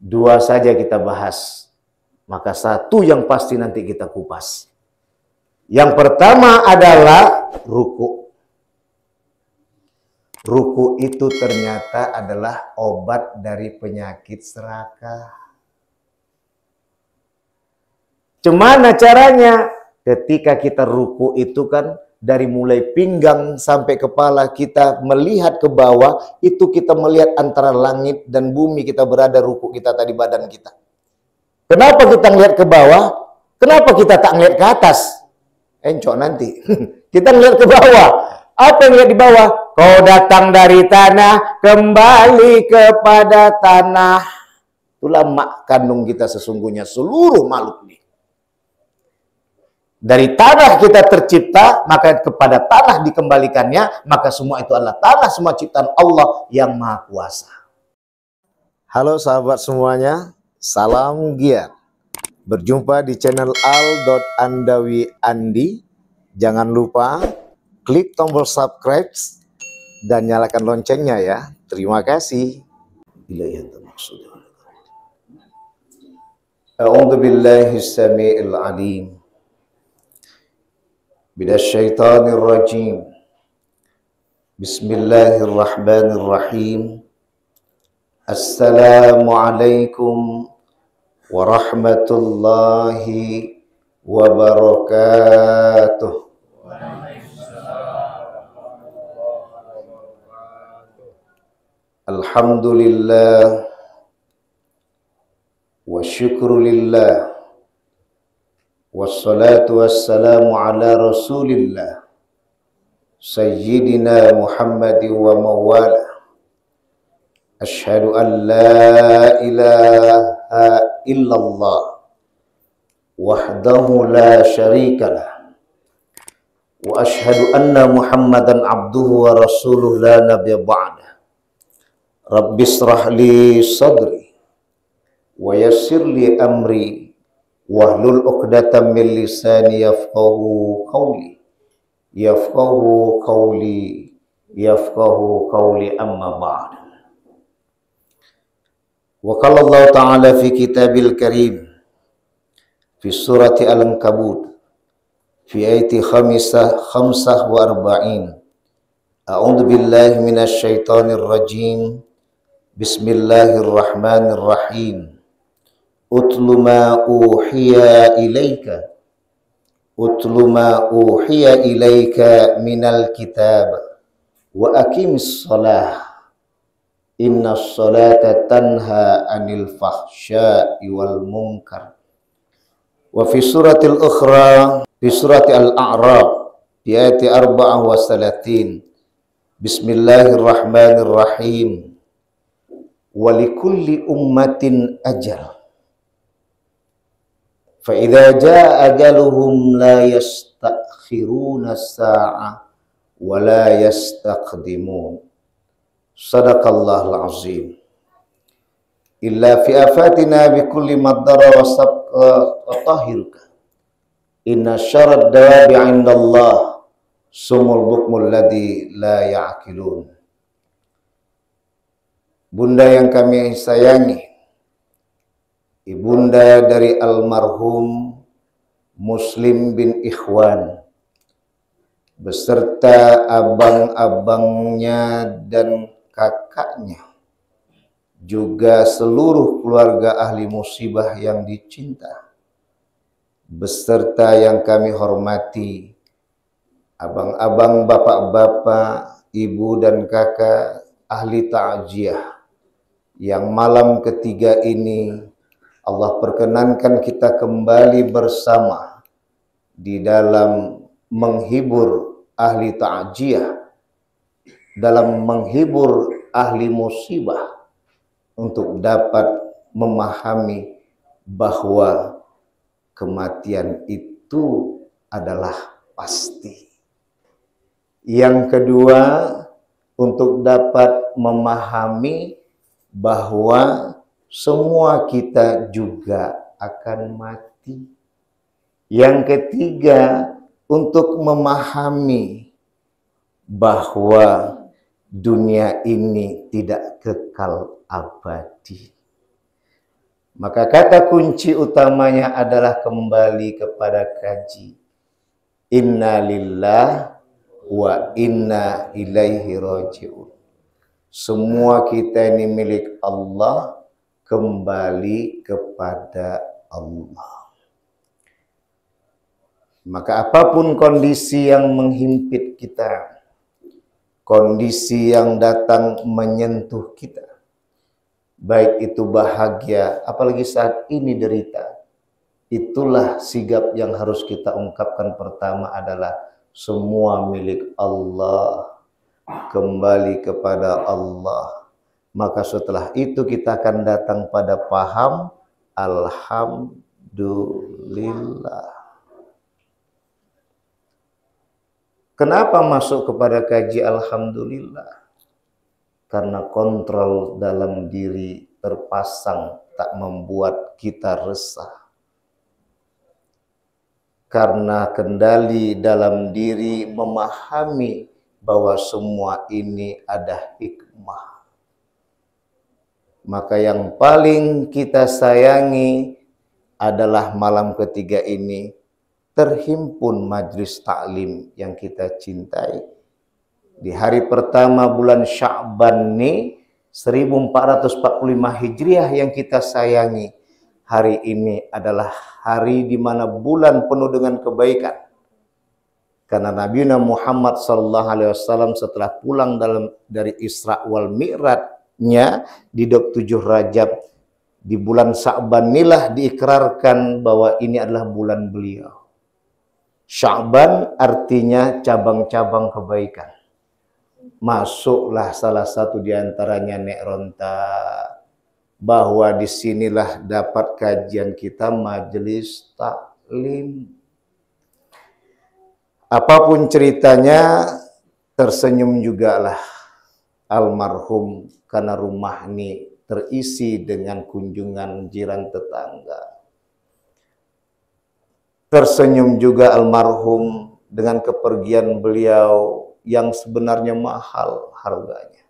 Dua saja kita bahas, maka satu yang pasti nanti kita kupas. Yang pertama adalah ruku. Ruku itu ternyata adalah obat dari penyakit serakah. Gimana caranya? Ketika kita ruku itu kan dari mulai pinggang sampai kepala kita melihat ke bawah, itu kita melihat antara langit dan bumi, kita berada ruku kita tadi badan kita. Kenapa kita ngelihat ke bawah? Kenapa kita tak ngelihat ke atas? Encok nanti. Kita ngelihat ke bawah. Apa yang lihat di bawah? Kau datang dari tanah, kembali kepada tanah. Itulah mak kandung kita sesungguhnya, seluruh makhluk ini. Dari tanah kita tercipta, maka kepada tanah dikembalikannya, maka semua itu adalah tanah, semua ciptaan Allah yang Maha Kuasa. Halo sahabat semuanya, salam giat. Berjumpa di channel Al.Andawi Andi. Jangan lupa klik tombol subscribe dan nyalakan loncengnya ya. Terima kasih. A'udzu billahi samii'il 'aliim. Minasyaitonir rajim. Bismillahirrahmanirrahim. Assalamualaikum warahmatullahi wabarakatuh. Alhamdulillah wa syukrulillah wassalatu wassalamu ala rasulillah sayyidina Muhammadin wa mawala. Asyhadu an la ilaha illallah wahdahu la syarikalah wa asyhadu anna Muhammadan abduhu wa rasuluh la nabiyya ba'da. Rabbi shrah li sadri wa yassir li amri wahlul 'uqdatam min lisani yafqahu qawli amma ba'd. Wa qala Allah ta'ala fi kitabil karim fi surati Al-Ankabut fi ayati 45. A'udzu billahi minasy syaithanir rajim. Bismillahirrahmanirrahim. Utlu ma uhiya ilaika minal kitab wa aqimis shalah. Innas salata tanha 'anil fahsya'i wal munkar. Wa fi suratil ukhra fi surati Al-A'raf fi ayati 34. Bismillahirrahmanirrahim. Walikulli ummatin ajal. Fa idza jaa ajaluhum la yastakhiruna sa'a wa la yastaqdimun. Sadaqallahul azim. Illa fi afatina bi kulli madara wa sabqa wa tahirka. Inna syarad dawabi 'indallah sumul bukmul ladzi la ya'qilun. Bunda yang kami sayangi, ibunda dari almarhum Muslim bin Ikhwan beserta abang-abangnya dan kakaknya, juga seluruh keluarga ahli musibah yang dicinta, beserta yang kami hormati, abang-abang, bapak-bapak, ibu dan kakak ahli ta'ziah, yang malam ketiga ini Allah perkenankan kita kembali bersama di dalam menghibur ahli ta'ziah, dalam menghibur ahli musibah, untuk dapat memahami bahwa kematian itu adalah pasti. Yang kedua, untuk dapat memahami bahwa semua kita juga akan mati. Yang ketiga, untuk memahami bahwa dunia ini tidak kekal abadi. Maka kata kunci utamanya adalah kembali kepada kaji. Inna lillah wa inna ilaihi raji'un. Semua kita ini milik Allah, kembali kepada Allah. Maka apapun kondisi yang menghimpit kita, kondisi yang datang menyentuh kita, baik itu bahagia, apalagi saat ini derita, itulah sigap yang harus kita ungkapkan. Pertama adalah semua milik Allah, kembali kepada Allah. Maka setelah itu kita akan datang pada paham alhamdulillah. Kenapa masuk kepada kaji alhamdulillah? Karena kontrol dalam diri terpasang, tak membuat kita resah. Karena kendali dalam diri memahami bahwa semua ini ada hikmah. Maka yang paling kita sayangi adalah malam ketiga ini terhimpun majlis taklim yang kita cintai. Di hari pertama bulan Sya'ban ini 1445 Hijriah yang kita sayangi. Hari ini adalah hari di mana bulan penuh dengan kebaikan. Karena Nabi Muhammad SAW setelah pulang dari Isra wal Mi'rajnya di 27 Rajab, di bulan Sya'ban inilah diikrarkan bahwa ini adalah bulan beliau. Sya'ban artinya cabang-cabang kebaikan. Masuklah salah satu diantaranya Nek Ronta, bahwa disinilah dapat kajian kita majelis taklim. Apapun ceritanya, tersenyum jugalah almarhum karena rumah ini terisi dengan kunjungan jiran tetangga. Tersenyum juga almarhum dengan kepergian beliau yang sebenarnya mahal harganya.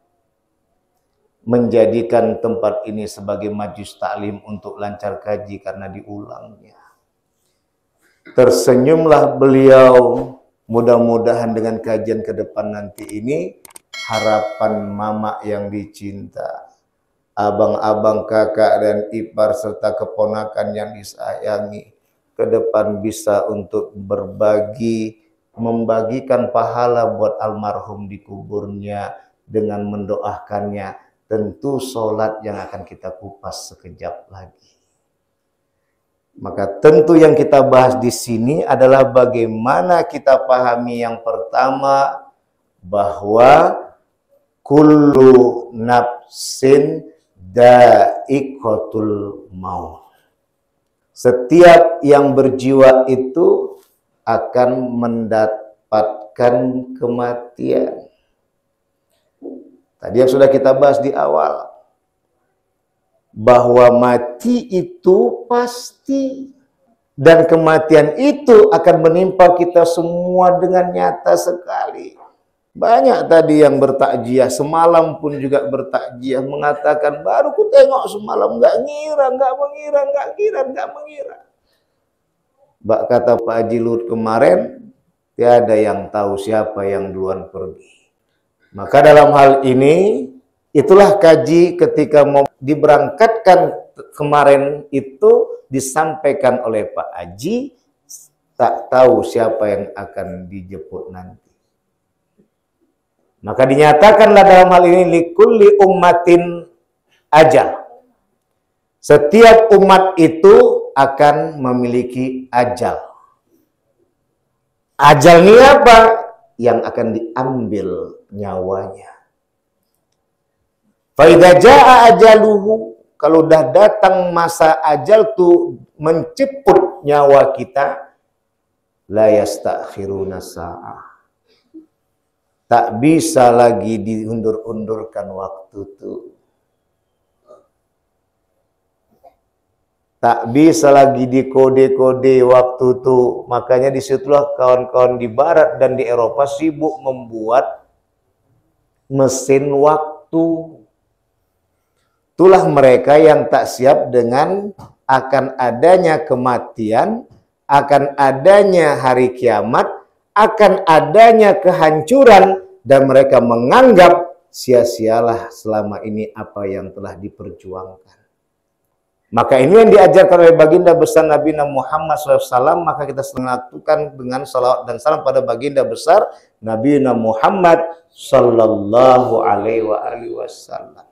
Menjadikan tempat ini sebagai majlis taklim untuk lancar kaji karena diulangnya. Tersenyumlah beliau, mudah-mudahan dengan kajian ke depan nanti ini, harapan mama yang dicinta, abang-abang, kakak dan ipar serta keponakan yang disayangi, ke depan bisa untuk berbagi, membagikan pahala buat almarhum di kuburnya dengan mendoakannya. Tentu sholat yang akan kita kupas sekejap lagi. Maka tentu yang kita bahas di sini adalah bagaimana kita pahami yang pertama, bahwa kullu nafsin dha'iqatul maut. Setiap yang berjiwa itu akan mendapatkan kematian. Tadi yang sudah kita bahas di awal, bahwa mati itu pasti, dan kematian itu akan menimpa kita semua dengan nyata sekali. Banyak tadi yang bertakjiah, semalam pun juga bertakjiah, mengatakan baru ku tengok semalam, nggak mengira. Bak kata Pak Haji Lut kemarin, tiada yang tahu siapa yang duluan pergi. Maka dalam hal ini, itulah kaji ketika mau diberangkatkan kemarin itu disampaikan oleh Pak Haji, tak tahu siapa yang akan dijemput nanti. Maka dinyatakanlah dalam hal ini likulli ummatin ajal. Setiap umat itu akan memiliki ajal. Ajal ini apa? Yang akan diambil nyawanya. Fa idza jaa ajaluhu, kalau dah datang masa ajal tuh menceput nyawa kita, la yastakhiruna sa'ah. Tak bisa lagi diundur-undurkan waktu itu. Tak bisa lagi dikode-kode waktu itu. Makanya disitulah kawan-kawan di Barat dan di Eropa sibuk membuat mesin waktu. Itulah mereka yang tak siap dengan akan adanya kematian, akan adanya hari kiamat, akan adanya kehancuran, dan mereka menganggap sia-sialah selama ini apa yang telah diperjuangkan. Maka ini yang diajarkan oleh baginda besar Nabi Muhammad SAW. Maka kita lakukan dengan salawat dan salam pada baginda besar Nabi Muhammad Sallallahu Alaihi Wasallam.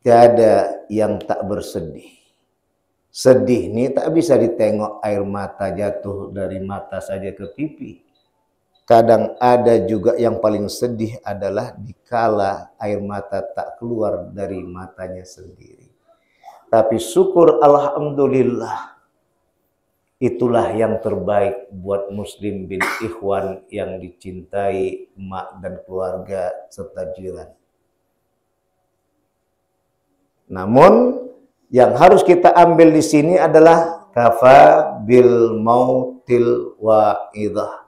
Tiada yang tak bersedih. Sedih ini tak bisa ditengok air mata jatuh dari mata saja ke pipi. Kadang ada juga yang paling sedih adalah dikala air mata tak keluar dari matanya sendiri. Tapi syukur alhamdulillah, itulah yang terbaik buat muslim bin ikhwan yang dicintai emak dan keluarga serta jiran. Namun yang harus kita ambil di sini adalah kafa bil mautil wa'idah.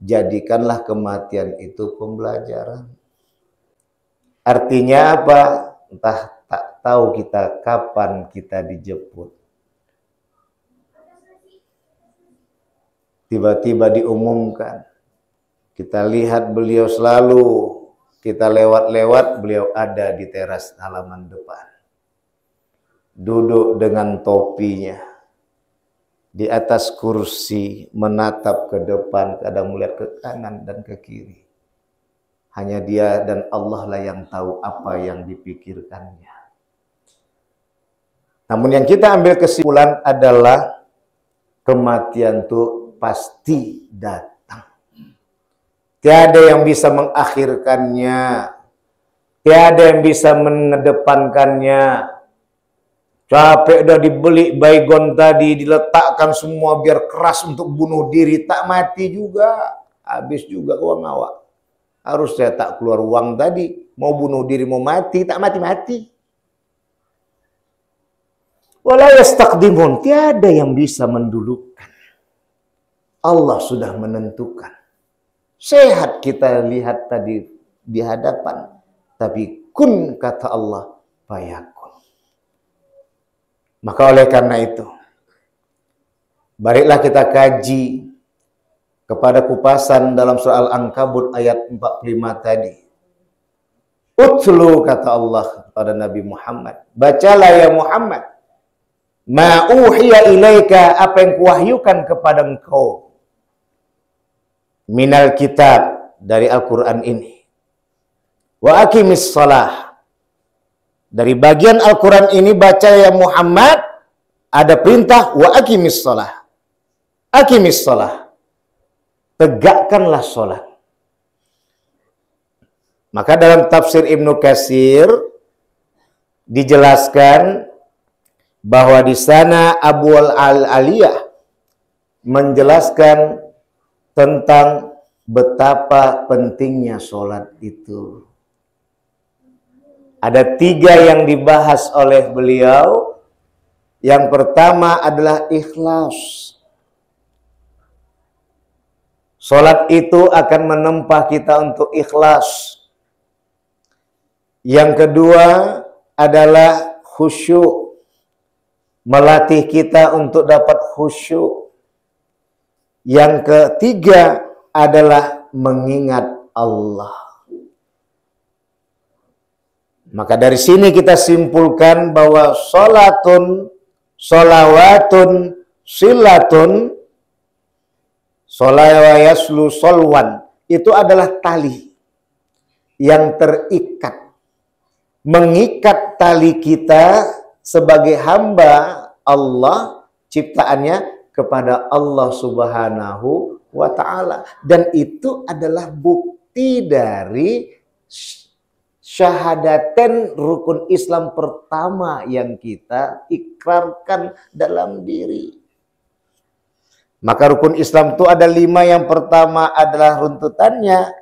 Jadikanlah kematian itu pembelajaran. Artinya apa? Entah tak tahu kita kapan kita dijemput. Tiba-tiba diumumkan. Kita lihat beliau selalu, kita lewat-lewat, beliau ada di teras halaman depan. Duduk dengan topinya. Di atas kursi, menatap ke depan, kadang melihat ke kanan dan ke kiri. Hanya dia dan Allah lah yang tahu apa yang dipikirkannya. Namun yang kita ambil kesimpulan adalah kematian itu pasti datang. Tiada yang bisa mengakhirkannya. Tiada yang bisa mengedepankannya. Capek dah dibeli baygon tadi, diletakkan semua biar keras untuk bunuh diri. Tak mati juga. Habis juga uang awak. Harus saya tak keluar uang tadi. Mau bunuh diri, mau mati, tak mati-mati. Wala yastaqdimun. Tiada yang bisa mendulukan. Allah sudah menentukan. Sehat kita lihat tadi di hadapan. Tapi kun kata Allah, fayakun. Maka oleh karena itu, baiklah kita kaji kepada kupasan dalam surah Al-Ankabut ayat 45 tadi. Utlu kata Allah pada Nabi Muhammad. Bacalah ya Muhammad. Ma uhiya ilaika, apa yang kuwahyukan kepada engkau. Minal kitab, dari Al-Quran ini. Wa aqimis shalah. Dari bagian Al-Quran ini baca ya Muhammad, ada perintah wa aqimis shalah. Aqimis shalah. Tegakkanlah sholat. Maka dalam tafsir Ibnu Katsir dijelaskan bahwa di sana Abu al-Aliyah menjelaskan tentang betapa pentingnya sholat itu. Ada 3 yang dibahas oleh beliau. Yang pertama adalah ikhlas. Sholat itu akan menempa kita untuk ikhlas. Yang kedua adalah khusyuk. Melatih kita untuk dapat khusyuk. Yang ketiga adalah mengingat Allah. Maka dari sini kita simpulkan bahwa sholatun, sholawatun, silatun, sholawayaslu solwan, itu adalah tali yang terikat. Mengikat tali kita sebagai hamba Allah, ciptaannya kepada Allah Subhanahu wa Ta'ala. Dan itu adalah bukti dari syahadaten rukun Islam pertama yang kita ikrarkan dalam diri. Maka rukun Islam itu ada 5. Yang pertama adalah runtutannya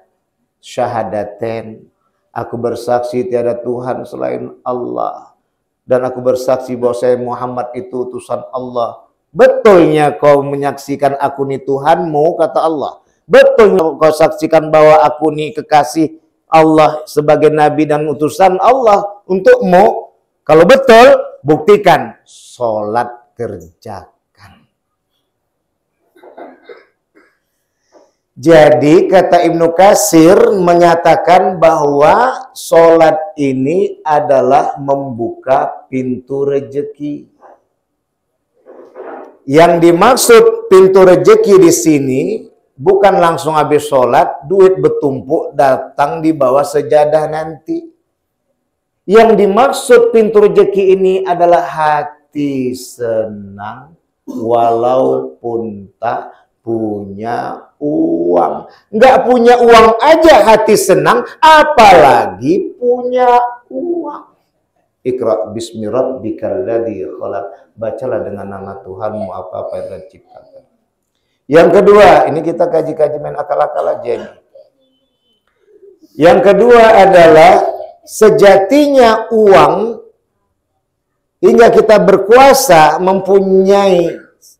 syahadaten. Aku bersaksi tiada Tuhan selain Allah. Dan aku bersaksi bahwa saya Muhammad itu utusan Allah. Betulnya kau menyaksikan aku ni Tuhanmu, kata Allah. Betulnya kau saksikan bahwa aku ni kekasih Allah sebagai nabi dan utusan Allah untukmu? Kalau betul, buktikan. Sholat kerjakan. Jadi kata Ibnu Katsir menyatakan bahwa sholat ini adalah membuka pintu rezeki. Yang dimaksud pintu rezeki di sini bukan langsung habis sholat, duit bertumpuk datang di bawah sejadah nanti. Yang dimaksud pintu rezeki ini adalah hati senang walaupun tak punya uang. Nggak punya uang aja hati senang, apalagi punya uang. Iqra bismi rabbikal ladzi khalaq. Bacalah dengan nama Tuhanmu apa-apa yang Tuhan ciptakan. Yang kedua, ini kita kaji-kaji main akal-akal aja ini. Yang kedua adalah sejatinya uang hingga kita berkuasa mempunyai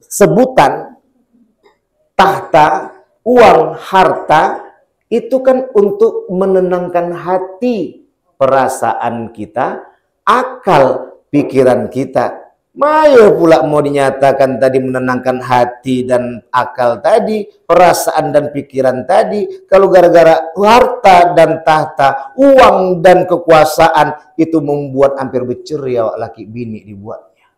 sebutan tahta, uang, harta, itu kan untuk menenangkan hati, perasaan kita, akal, pikiran kita. Maya pula mau dinyatakan tadi menenangkan hati dan akal tadi, perasaan dan pikiran tadi, kalau gara-gara harta dan tahta, uang dan kekuasaan, itu membuat hampir berceria laki bini dibuatnya.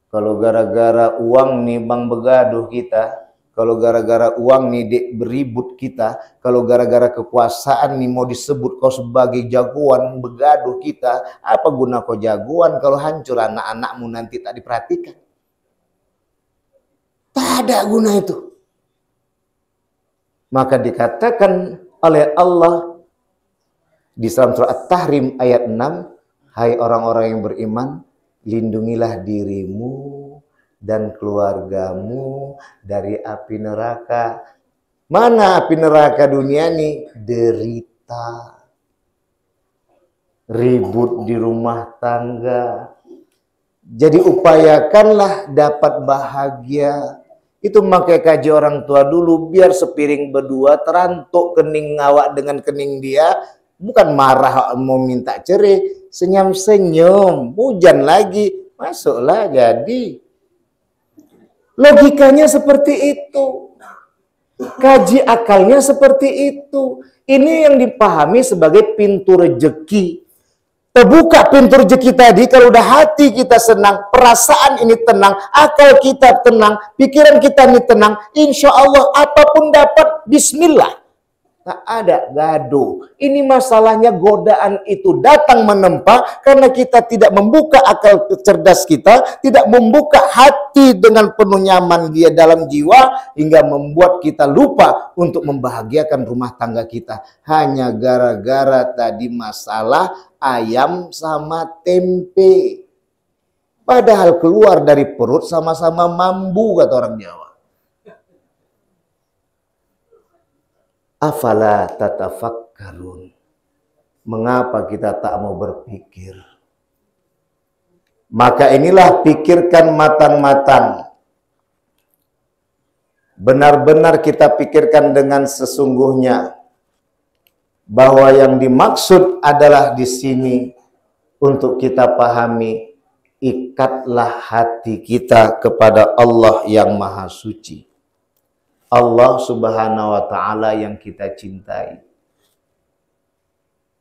Kalau gara-gara uang nih bang begaduh kita, kalau gara-gara uang nih dek beribut kita, kalau gara-gara kekuasaan nih mau disebut kau sebagai jagoan begaduh kita, apa guna kau jagoan kalau hancur anak-anakmu nanti tak diperhatikan? Tak ada guna itu. Maka dikatakan oleh Allah di dalam surah At-Tahrim ayat 6, hai orang-orang yang beriman, lindungilah dirimu dan keluargamu dari api neraka. Mana api neraka dunia nih? Derita, ribut di rumah tangga. Jadi upayakanlah dapat bahagia. Itu makai kaji orang tua dulu, biar sepiring berdua terantuk kening awak dengan kening dia. Bukan marah mau minta cerai, senyum-senyum, hujan lagi, masuklah jadi. Logikanya seperti itu. Kaji akalnya seperti itu. Ini yang dipahami sebagai pintu rezeki. Terbuka pintu rezeki tadi, kalau udah hati kita senang, perasaan ini tenang, akal kita tenang, pikiran kita ini tenang, insya Allah apapun dapat, bismillah. Tak ada gaduh. Ini masalahnya godaan itu datang menempa karena kita tidak membuka akal cerdas kita, tidak membuka hati dengan penuh nyaman dia dalam jiwa, hingga membuat kita lupa untuk membahagiakan rumah tangga kita. Hanya gara-gara tadi masalah ayam sama tempe. Padahal keluar dari perut sama-sama mambu, kata orang Jawa. Afala tatafakkarun. Mengapa kita tak mau berpikir? Maka inilah pikirkan matang-matang. Benar-benar kita pikirkan dengan sesungguhnya bahwa yang dimaksud adalah di sini untuk kita pahami, ikatlah hati kita kepada Allah yang Maha Suci. Allah Subhanahu wa Ta'ala yang kita cintai.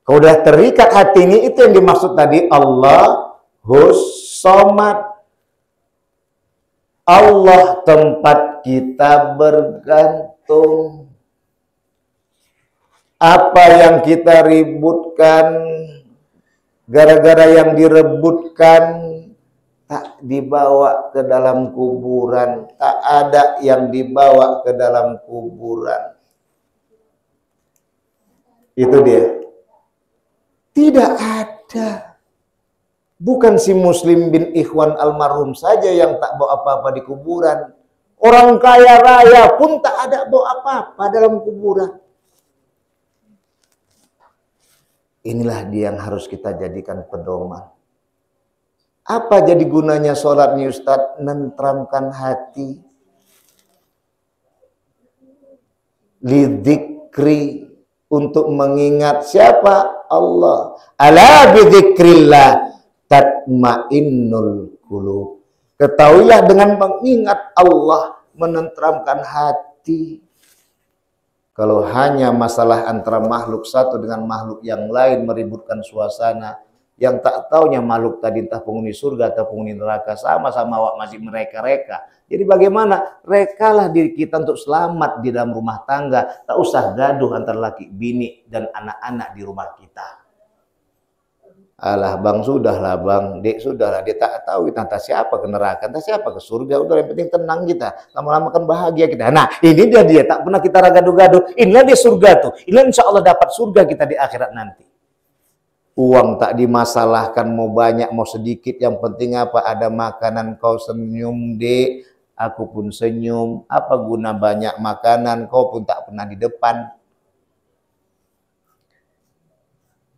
Kalau udah terikat hati ini, itu yang dimaksud tadi Allahus Somad. Allah tempat kita bergantung. Apa yang kita ributkan, gara-gara yang direbutkan, tak dibawa ke dalam kuburan. Tak ada yang dibawa ke dalam kuburan. Itu dia. Tidak ada. Bukan si Muslim bin Ikhwan almarhum saja yang tak bawa apa-apa di kuburan. Orang kaya raya pun tak ada bawa apa-apa dalam kuburan. Inilah dia yang harus kita jadikan pedoman. Apa jadi gunanya sholat nih Ustaz? Nentramkan hati. Lidik zikri, untuk mengingat siapa? Allah. Ala bidzikrillah tatmainnul qulub. Ketahuilah dengan mengingat Allah menenteramkan hati. Kalau hanya masalah antara makhluk satu dengan makhluk yang lain meributkan suasana, yang tak taunya makhluk tadi entah penghuni surga atau penghuni neraka, sama-sama masih mereka-reka. Jadi bagaimana? Rekalah diri kita untuk selamat di dalam rumah tangga. Tak usah gaduh antara laki, bini, dan anak-anak di rumah kita. Alah bang, sudahlah bang, dek sudahlah, dia tak tahu entah siapa ke neraka, entah siapa ke surga. Udah, yang penting tenang kita, lama-lama kan bahagia kita. Nah ini dia tak pernah kita gaduh-gaduh. Inilah dia surga tuh, inilah insya Allah dapat surga kita di akhirat nanti. Uang tak dimasalahkan, mau banyak mau sedikit, yang penting apa? Ada makanan, kau senyum dek, aku pun senyum. Apa guna banyak makanan, kau pun tak pernah di depan.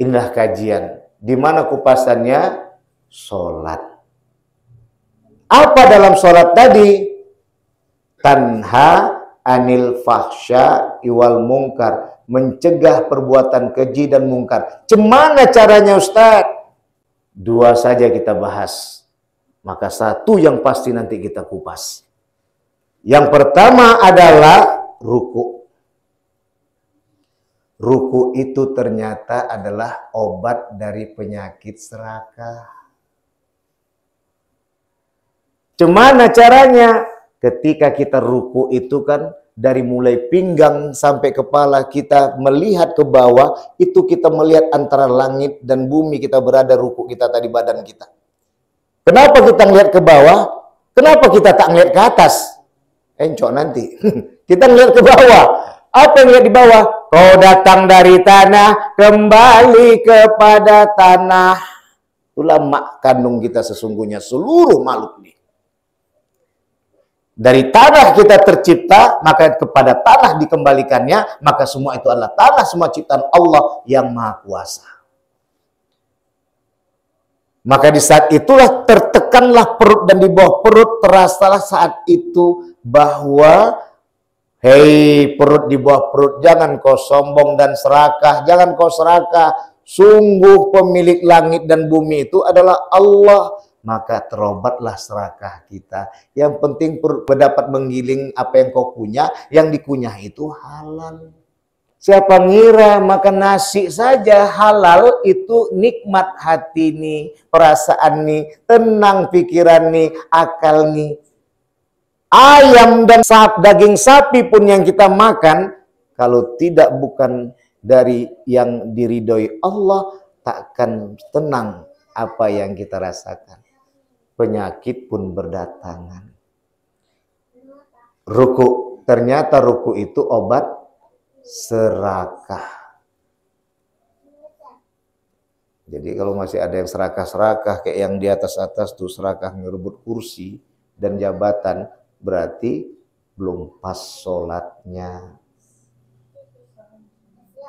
Inilah kajian. Di mana kupasannya? Sholat. Apa dalam sholat tadi? Tanha anil fahsya iwal mungkar. Mencegah perbuatan keji dan mungkar. Cemana caranya Ustaz? Dua saja kita bahas. Maka satu yang pasti nanti kita kupas. Yang pertama adalah ruku. Ruku itu ternyata adalah obat dari penyakit serakah. Cemana caranya? Ketika kita ruku itu kan dari mulai pinggang sampai kepala kita melihat ke bawah, itu kita melihat antara langit dan bumi, kita berada ruku kita tadi badan kita. Kenapa kita ngelihat ke bawah? Kenapa kita tak ngelihat ke atas? Encok nanti. Kita ngelihat ke bawah. Apa yang lihat di bawah? Kau datang dari tanah, kembali kepada tanah. Itulah mak kandung kita sesungguhnya, seluruh makhluk ini. Dari tanah kita tercipta, maka kepada tanah dikembalikannya, maka semua itu adalah tanah, semua ciptaan Allah yang Maha Kuasa. Maka di saat itulah tertekanlah perut, dan di bawah perut terasalah saat itu bahwa hei perut, di bawah perut, jangan kau sombong dan serakah, jangan kau serakah. Sungguh pemilik langit dan bumi itu adalah Allah. Maka terobatlah serakah kita. Yang penting perut dapat menggiling apa yang kau kunyah, yang dikunyah itu halal. Siapa ngira makan nasi saja halal, itu nikmat hati nih, perasaan nih, tenang pikiran nih, akal nih. Ayam dan daging sapi pun yang kita makan, kalau tidak bukan dari yang diridhoi Allah, takkan tenang apa yang kita rasakan. Penyakit pun berdatangan. Ruku, ternyata ruku itu obat serakah. Jadi kalau masih ada yang serakah-serakah, kayak yang di atas-atas tuh serakah ngerebut kursi dan jabatan, berarti belum pas sholatnya.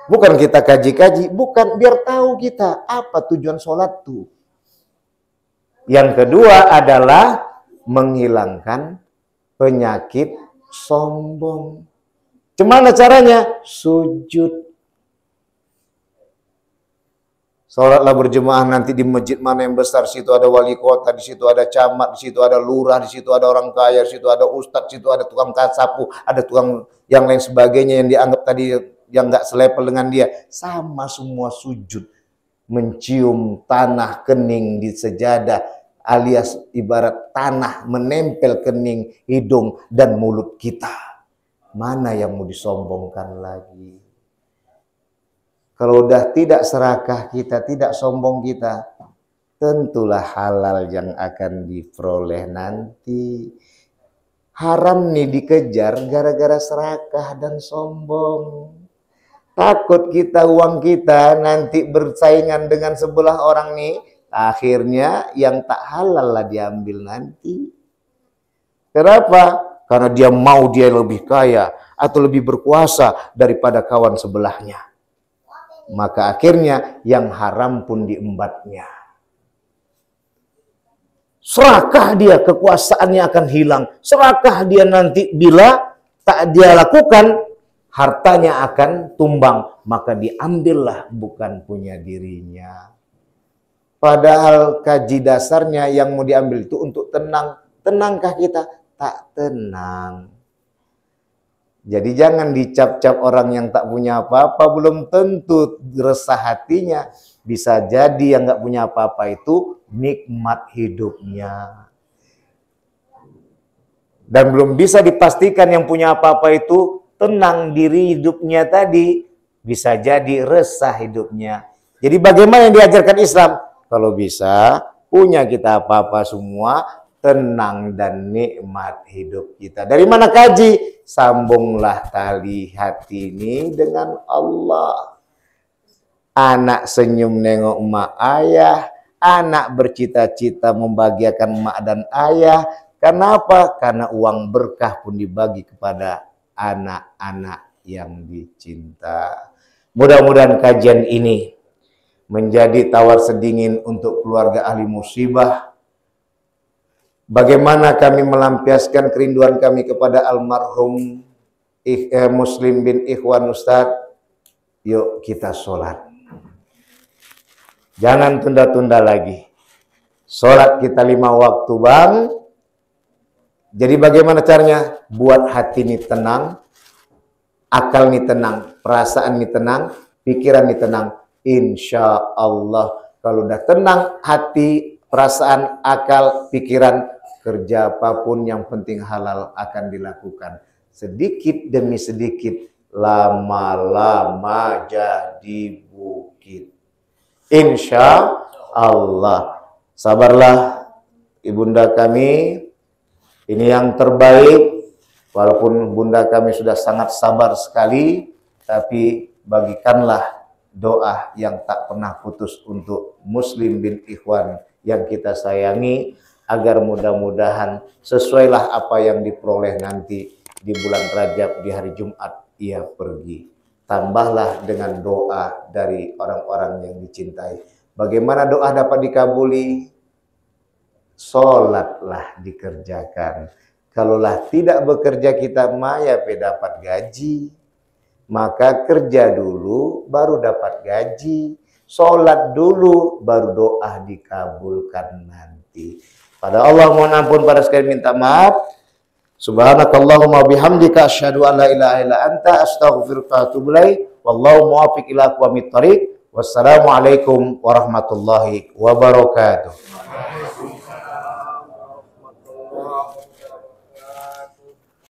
Bukan kita kaji-kaji, bukan, biar tahu kita apa tujuan sholat tuh. Yang kedua adalah menghilangkan penyakit sombong. Gimana caranya? Sujud. Sholatlah berjemaah nanti di masjid mana yang besar, situ ada wali kota, di situ ada camat, di situ ada lurah, di situ ada orang kaya, di situ ada ustadz, di situ ada tukang sapu, ada tukang yang lain sebagainya yang dianggap tadi yang nggak selevel dengan dia. Sama semua sujud, mencium tanah kening di sejadah, alias ibarat tanah menempel kening hidung dan mulut kita. Mana yang mau disombongkan lagi? Kalau udah tidak serakah kita, tidak sombong kita, tentulah halal yang akan diperoleh nanti. Haram nih dikejar gara-gara serakah dan sombong. Takut kita uang kita nanti bersaingan dengan sebelah orang nih, akhirnya yang tak halal lah diambil nanti. Kenapa? Karena dia mau dia lebih kaya atau lebih berkuasa daripada kawan sebelahnya. Maka akhirnya yang haram pun diembatnya. Serakah dia, kekuasaannya akan hilang. Serakah dia nanti bila tak dia lakukan, hartanya akan tumbang, maka diambillah bukan punya dirinya. Padahal kaji dasarnya yang mau diambil itu untuk tenang. Tenangkah kita? Tak tenang. Jadi jangan dicap-cap orang yang tak punya apa-apa, belum tentu resah hatinya. Bisa jadi yang nggak punya apa-apa itu nikmat hidupnya. Dan belum bisa dipastikan yang punya apa-apa itu tenang diri hidupnya tadi. Bisa jadi resah hidupnya. Jadi bagaimana yang diajarkan Islam? Kalau bisa, punya kita apa-apa semua, tenang dan nikmat hidup kita. Dari mana kaji? Sambunglah tali hati ini dengan Allah. Anak senyum nengok emak ayah, anak bercita-cita membahagiakan emak dan ayah. Kenapa? Karena uang berkah pun dibagi kepada anak-anak yang dicinta. Mudah-mudahan kajian ini menjadi tawar sedingin untuk keluarga ahli musibah. Bagaimana kami melampiaskan kerinduan kami kepada almarhum Muslim bin Ikhwan Ustadz. Yuk kita sholat. Jangan tunda-tunda lagi. Sholat kita 5 waktu bang. Jadi bagaimana caranya? Buat hati ini tenang, akal ini tenang, perasaan ini tenang, pikiran ini tenang. Insya Allah kalau udah tenang hati, perasaan, akal, pikiran, kerja apapun yang penting halal akan dilakukan. Sedikit demi sedikit, lama-lama jadi bukit. Insya Allah. Sabarlah ibunda kami, ini yang terbaik. Walaupun bunda kami sudah sangat sabar sekali, tapi bagikanlah doa yang tak pernah putus untuk Muslim bin Ikhwan yang kita sayangi, agar mudah-mudahan sesuailah apa yang diperoleh nanti di bulan Rajab, di hari Jumat ia pergi. Tambahlah dengan doa dari orang-orang yang dicintai. Bagaimana doa dapat dikabuli? Sholatlah dikerjakan. Kalaulah tidak bekerja kita maya dapat gaji. Maka kerja dulu baru dapat gaji. Sholat dulu baru doa dikabulkan nanti. Pada Allah mohon ampun, pada sekalian minta maaf. Subhanakallahumma bihamdika asyhadu an la ilaha illa anta astaghfiruka wa atubu ilaik. Wallahu muwaffiq ila aqwamit thoriq. Wassalamualaikum warahmatullahi wabarakatuh.